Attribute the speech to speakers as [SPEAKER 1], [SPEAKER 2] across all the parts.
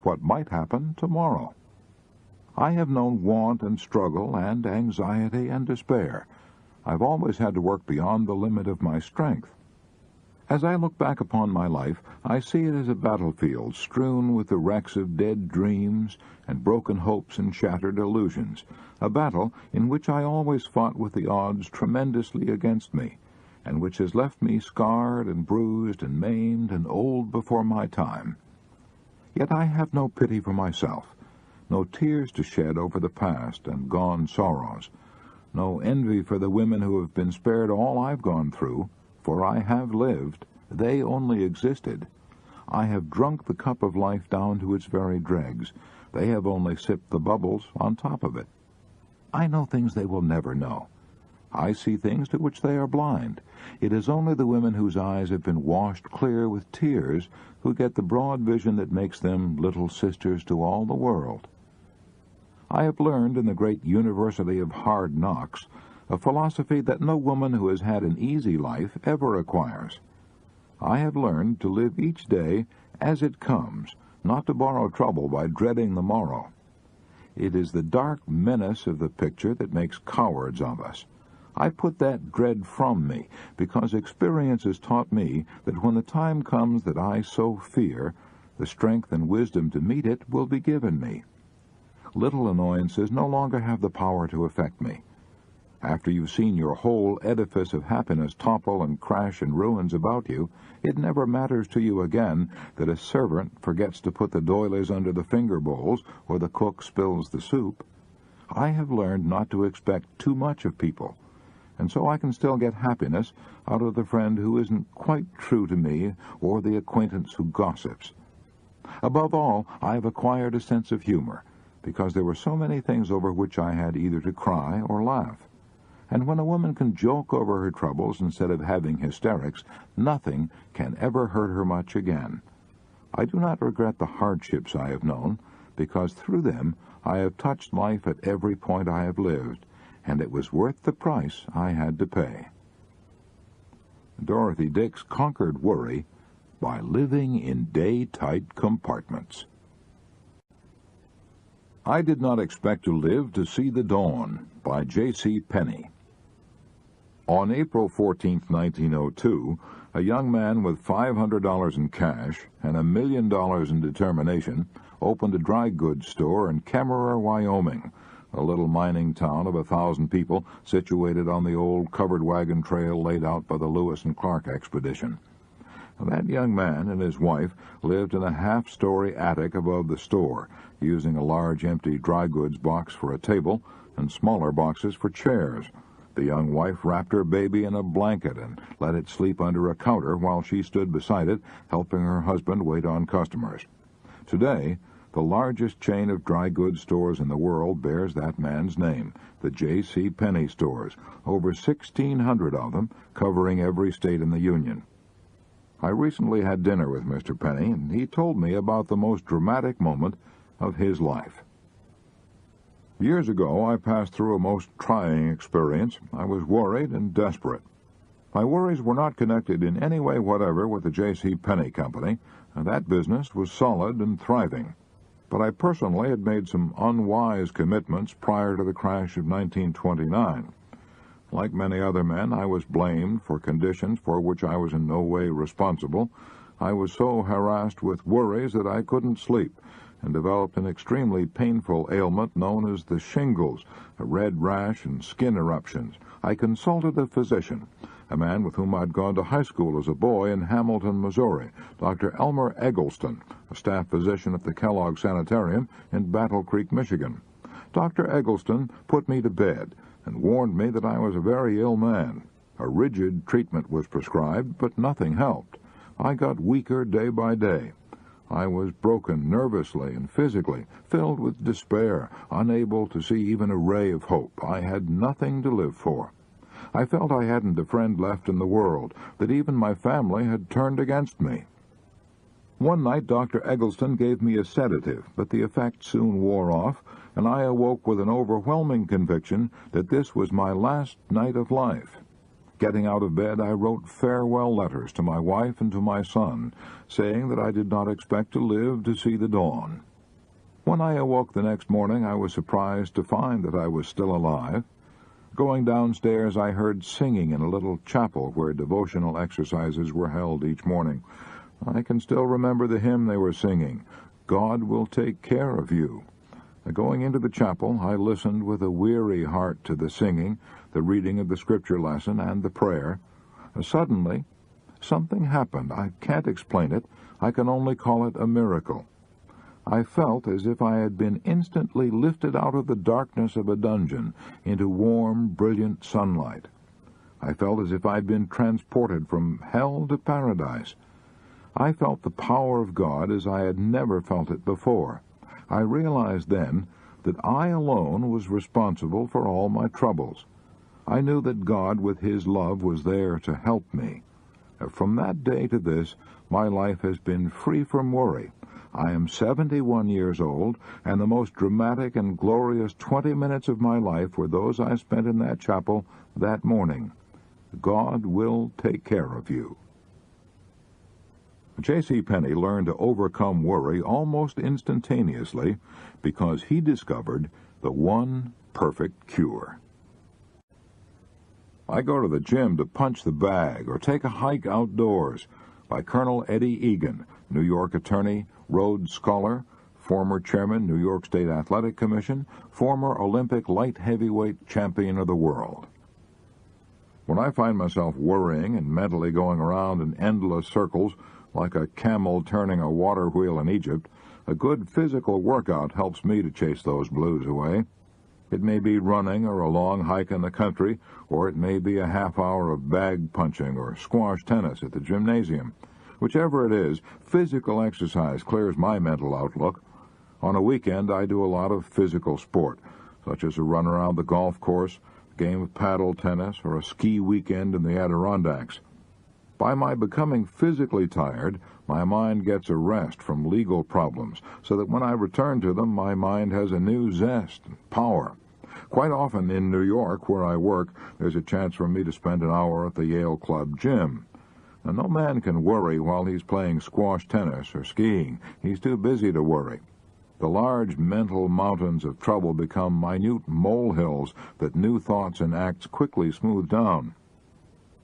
[SPEAKER 1] what might happen tomorrow. I have known want and struggle and anxiety and despair. I've always had to work beyond the limit of my strength. As I look back upon my life, I see it as a battlefield strewn with the wrecks of dead dreams and broken hopes and shattered illusions, a battle in which I always fought with the odds tremendously against me, and which has left me scarred and bruised and maimed and old before my time. Yet I have no pity for myself, no tears to shed over the past and gone sorrows, no envy for the women who have been spared all I've gone through, for I have lived, they only existed. I have drunk the cup of life down to its very dregs. They have only sipped the bubbles on top of it. I know things they will never know. I see things to which they are blind. It is only the women whose eyes have been washed clear with tears who get the broad vision that makes them little sisters to all the world. I have learned in the great University of Hard Knocks a philosophy that no woman who has had an easy life ever acquires. I have learned to live each day as it comes, not to borrow trouble by dreading the morrow. It is the dark menace of the picture that makes cowards of us. I put that dread from me, because experience has taught me that when the time comes that I so fear, the strength and wisdom to meet it will be given me. Little annoyances no longer have the power to affect me. After you've seen your whole edifice of happiness topple and crash in ruins about you, it never matters to you again that a servant forgets to put the doilies under the finger bowls or the cook spills the soup. I have learned not to expect too much of people, and so I can still get happiness out of the friend who isn't quite true to me or the acquaintance who gossips. Above all, I have acquired a sense of humor, because there were so many things over which I had either to cry or laugh. And when a woman can joke over her troubles instead of having hysterics, nothing can ever hurt her much again. I do not regret the hardships I have known, because through them I have touched life at every point I have lived, and it was worth the price I had to pay. Dorothy Dix conquered worry by living in day-tight compartments. I Did Not Expect to Live to See the Dawn by J.C. Penney. On April 14, 1902, a young man with $500 in cash and $1 million in determination opened a dry goods store in Kemmerer, Wyoming, a little mining town of 1,000 people situated on the old covered wagon trail laid out by the Lewis and Clark expedition. That young man and his wife lived in a half-story attic above the store, using a large empty dry goods box for a table and smaller boxes for chairs. The young wife wrapped her baby in a blanket and let it sleep under a counter while she stood beside it, helping her husband wait on customers. Today, the largest chain of dry goods stores in the world bears that man's name, the J.C. Penney stores, over 1,600 of them, covering every state in the Union. I recently had dinner with Mr. Penney, and he told me about the most dramatic moment of his life. Years ago, I passed through a most trying experience. I was worried and desperate. My worries were not connected in any way whatever with the J.C. Penney Company, and that business was solid and thriving. But I personally had made some unwise commitments prior to the crash of 1929. Like many other men, I was blamed for conditions for which I was in no way responsible. I was so harassed with worries that I couldn't sleep, and developed an extremely painful ailment known as the shingles, a red rash and skin eruptions. I consulted a physician, a man with whom I'd gone to high school as a boy in Hamilton, Missouri, Dr. Elmer Eggleston, a staff physician at the Kellogg Sanitarium in Battle Creek, Michigan. Dr. Eggleston put me to bed and warned me that I was a very ill man. A rigid treatment was prescribed, but nothing helped. I got weaker day by day. I was broken nervously and physically, filled with despair, unable to see even a ray of hope. I had nothing to live for. I felt I hadn't a friend left in the world, that even my family had turned against me. One night Dr. Eggleston gave me a sedative, but the effect soon wore off, and I awoke with an overwhelming conviction that this was my last night of life. Getting out of bed, I wrote farewell letters to my wife and to my son, saying that I did not expect to live to see the dawn. When I awoke the next morning, I was surprised to find that I was still alive. Going downstairs, I heard singing in a little chapel where devotional exercises were held each morning. I can still remember the hymn they were singing, "God Will Take Care of You." Going into the chapel, I listened with a weary heart to the singing, the reading of the scripture lesson, and the prayer. Suddenly, something happened. I can't explain it. I can only call it a miracle. I felt as if I had been instantly lifted out of the darkness of a dungeon into warm, brilliant sunlight. I felt as if I'd been transported from hell to paradise. I felt the power of God as I had never felt it before. I realized then that I alone was responsible for all my troubles. I knew that God, with His love, was there to help me. From that day to this, my life has been free from worry. I am 71 years old, and the most dramatic and glorious 20 minutes of my life were those I spent in that chapel that morning. God will take care of you. J.C. Penney learned to overcome worry almost instantaneously because he discovered the one perfect cure. I go to the gym to punch the bag or take a hike outdoors. By Colonel Eddie Egan, New York attorney, Rhodes Scholar, former chairman, New York State Athletic Commission, former Olympic light heavyweight champion of the world. When I find myself worrying and mentally going around in endless circles like a camel turning a water wheel in Egypt, a good physical workout helps me to chase those blues away. It may be running or a long hike in the country, or it may be a half hour of bag punching or squash tennis at the gymnasium. Whichever it is, physical exercise clears my mental outlook. On a weekend, I do a lot of physical sport, such as a run around the golf course, a game of paddle tennis, or a ski weekend in the Adirondacks. By my becoming physically tired, my mind gets a rest from legal problems, so that when I return to them, my mind has a new zest and power. Quite often in New York, where I work, there's a chance for me to spend an hour at the Yale Club gym. Now, no man can worry while he's playing squash tennis or skiing. He's too busy to worry. The large mental mountains of trouble become minute molehills that new thoughts and acts quickly smooth down.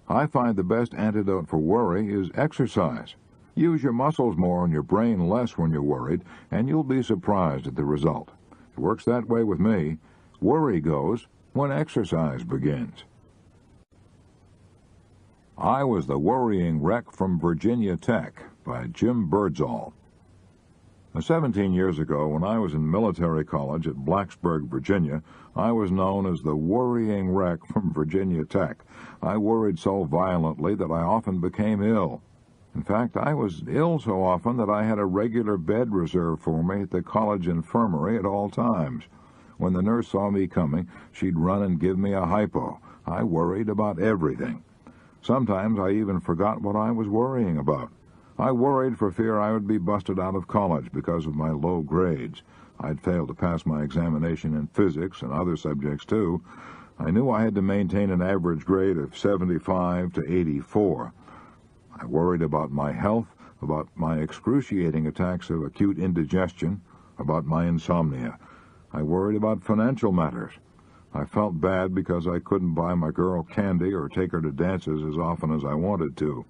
[SPEAKER 1] I find the best antidote for worry is exercise. Use your muscles more and your brain less when you're worried, and you'll be surprised at the result. It works that way with me. Worry goes when exercise begins. I Was the Worrying Wreck from Virginia Tech by Jim Birdsall. 17 years ago, when I was in military college at Blacksburg, Virginia, I was known as the worrying wreck from Virginia Tech. I worried so violently that I often became ill. In fact, I was ill so often that I had a regular bed reserved for me at the college infirmary at all times. When the nurse saw me coming, she'd run and give me a hypo. I worried about everything. Sometimes I even forgot what I was worrying about. I worried for fear I would be busted out of college because of my low grades. I'd failed to pass my examination in physics and other subjects, too. I knew I had to maintain an average grade of 75 to 84. I worried about my health, about my excruciating attacks of acute indigestion, about my insomnia. I worried about financial matters. I felt bad because I couldn't buy my girl candy or take her to dances as often as I wanted to.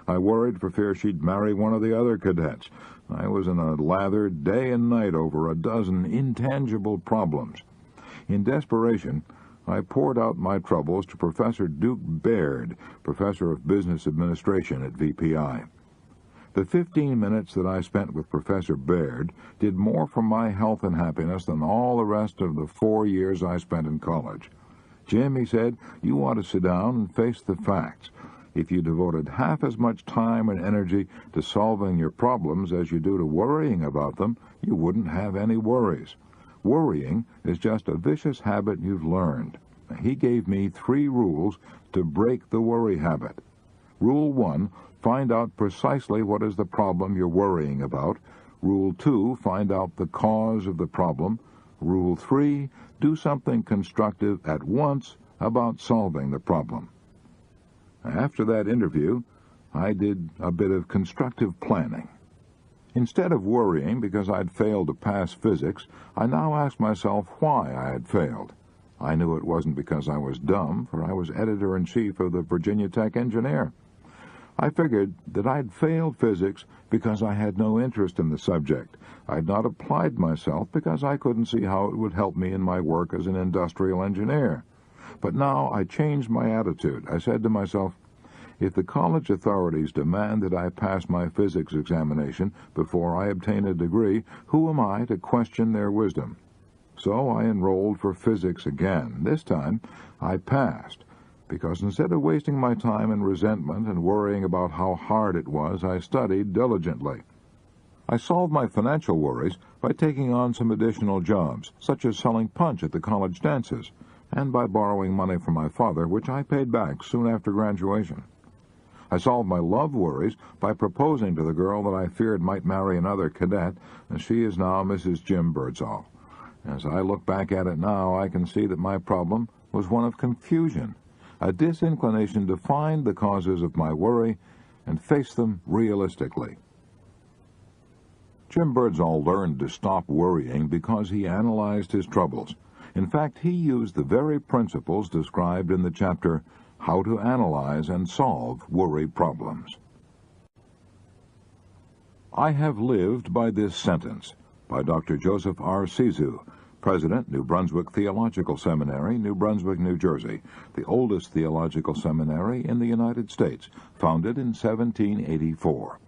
[SPEAKER 1] I worried for fear she'd marry one of the other cadets. I was in a lather day and night over a dozen intangible problems. In desperation, I poured out my troubles to Professor Duke Baird, professor of business administration at VPI. The 15 minutes that I spent with Professor Baird did more for my health and happiness than all the rest of the 4 years I spent in college. "Jim," he said, "you ought to sit down and face the facts. If you devoted half as much time and energy to solving your problems as you do to worrying about them, you wouldn't have any worries. Worrying is just a vicious habit you've learned." He gave me 3 rules to break the worry habit. Rule 1, find out precisely what is the problem you're worrying about. Rule 2, find out the cause of the problem. Rule 3, do something constructive at once about solving the problem. After that interview, I did a bit of constructive planning. Instead of worrying because I'd failed to pass physics, I now asked myself why I had failed. I knew it wasn't because I was dumb, for I was editor-in-chief of the Virginia Tech Engineer. I figured that I'd failed physics because I had no interest in the subject. I'd not applied myself because I couldn't see how it would help me in my work as an industrial engineer. But now I changed my attitude. I said to myself, if the college authorities demand that I pass my physics examination before I obtain a degree, who am I to question their wisdom? So I enrolled for physics again. This time I passed, because instead of wasting my time in resentment and worrying about how hard it was, I studied diligently. I solved my financial worries by taking on some additional jobs, such as selling punch at the college dances, and by borrowing money from my father, which I paid back soon after graduation. I solved my love worries by proposing to the girl that I feared might marry another cadet, and she is now Mrs. Jim Birdsall. As I look back at it now, I can see that my problem was one of confusion, a disinclination to find the causes of my worry and face them realistically. Jim Birdsall learned to stop worrying because he analyzed his troubles. In fact, he used the very principles described in the chapter, How to Analyze and Solve Worry Problems. I have lived by this sentence, by Dr. Joseph R. Sizu, President, New Brunswick Theological Seminary, New Brunswick, New Jersey, the oldest theological seminary in the United States, founded in 1784.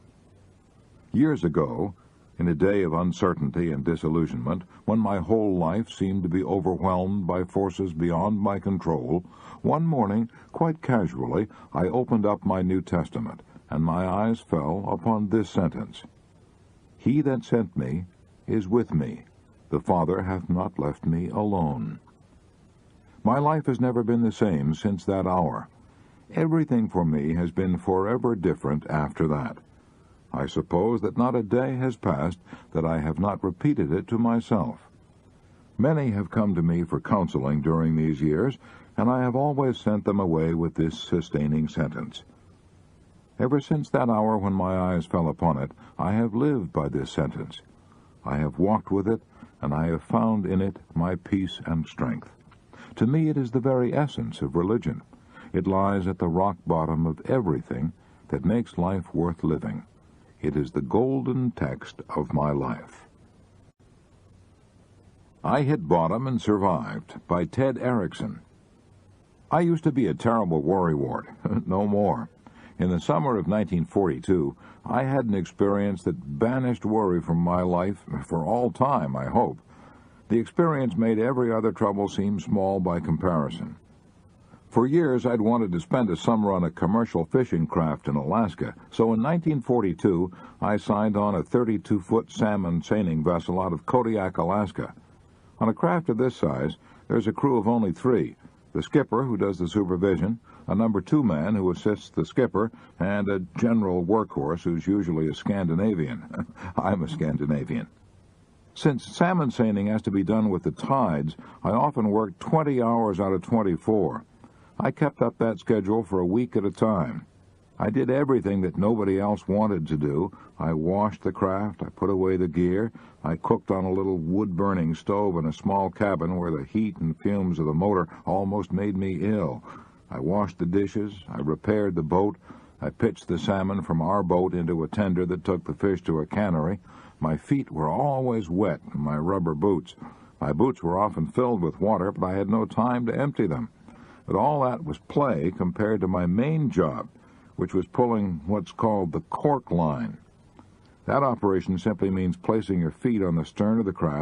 [SPEAKER 1] Years ago, in a day of uncertainty and disillusionment, when my whole life seemed to be overwhelmed by forces beyond my control, one morning, quite casually, I opened up my New Testament, and my eyes fell upon this sentence. He that sent me is with me. The Father hath not left me alone. My life has never been the same since that hour. Everything for me has been forever different after that. I suppose that not a day has passed that I have not repeated it to myself. Many have come to me for counseling during these years, and I have always sent them away with this sustaining sentence. Ever since that hour when my eyes fell upon it, I have lived by this sentence. I have walked with it, and I have found in it my peace and strength. To me it is the very essence of religion. It lies at the rock bottom of everything that makes life worth living. It is the golden text of my life. I Hit Bottom and Survived by Ted Erickson. I used to be a terrible worrywart. No more. In the summer of 1942, I had an experience that banished worry from my life for all time, I hope. The experience made every other trouble seem small by comparison. For years, I'd wanted to spend a summer on a commercial fishing craft in Alaska, so in 1942, I signed on a 32-foot salmon seining vessel out of Kodiak, Alaska. On a craft of this size, there's a crew of only 3, the skipper who does the supervision, a number 2 man who assists the skipper, and a general workhorse who's usually a Scandinavian. I'm a Scandinavian. Since salmon seining has to be done with the tides, I often worked 20 hours out of 24. I kept up that schedule for a week at a time. I did everything that nobody else wanted to do. I washed the craft, I put away the gear, I cooked on a little wood-burning stove in a small cabin where the heat and fumes of the motor almost made me ill. I washed the dishes, I repaired the boat, I pitched the salmon from our boat into a tender that took the fish to a cannery. My feet were always wet in my rubber boots. My boots were often filled with water, but I had no time to empty them. But all that was play compared to my main job, which was pulling what's called the cork line. That operation simply means placing your feet on the stern of the craft